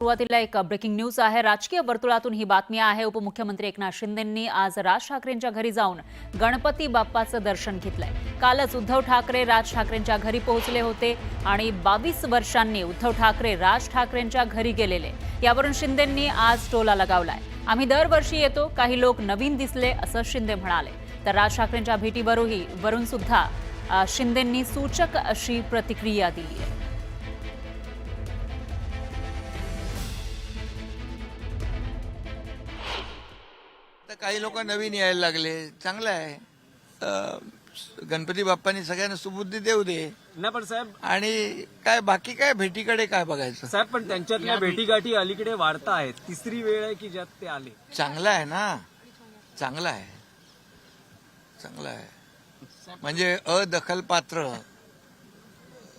सुरुवातीला एक breaking news आहे। राजकीय वर्तुळातून ही बातमी आहे। उपमुख्यमंत्री एकनाथ शिंदेंनी आज राज ठाकरेंच्या घरी जाऊन गणपती बाप्पाचं दर्शन घेतलंय। कालच उद्धव ठाकरे राज ठाकरेंच्या घरी पोहोचले होते आणि 22 वर्षांनी उद्धव ठाकरे राज ठाकरेंच्या घरी गेलेले। यावरून शिंदेंनी आज टोला लगावलाय। आम्ही दरवर्षी येतो, काही लोक नवीन दिसले असं शिंदे म्हणाले। तर राज ठाकरेंच्या भेटीवरून सुद्धा शिंदेंनी सूचक अशी प्रतिक्रिया दिली आहे। काही लोक नवीन यायला लागले, चांगलं आहे। गणपती बाप्पांनी सगळ्यांना सुबुद्धी देऊ दे नाही पण साहेब, आणि काय बाकी काय भेटीकडे काय बघायचं साहेब पण त्यांच्यातल्या भेटीगाठी अलीकडे वाढता आहेत। तिसरी वेळ आहे की ज्यात ते आले। चांगलं आहे ना, चांगलं आहे, चांगलं आहे। म्हणजे अदखलपात्र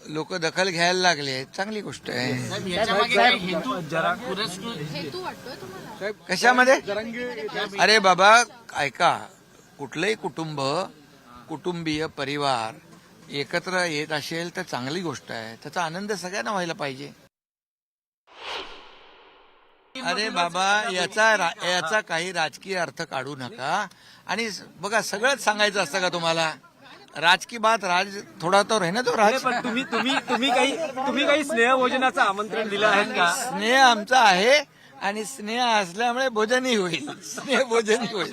लोक दखल घ्यायला लागले, चांगली गोष्ट आहे। कशामध्ये? अरे बाबा ऐका, कुठलंही कुटुंबीय परिवार एकत्र येत असेल तर चांगली गोष्ट आहे, त्याचा आनंद सगळ्यांना व्हायला पाहिजे। अरे बाबा, याचा काही राजकीय अर्थ काढू नका। आणि बघा, सगळंच सांगायचं असतं का तुम्हाला? राज की बात राज थोडा तो आहे ना, तो राज। पण तुम्ही काही स्नेहभोजनाचं आमंत्रण दिलं आहे का? स्नेह आमचा आहे आणि स्नेह असल्यामुळे भोजनही होईल, स्नेह भोजनही होईल।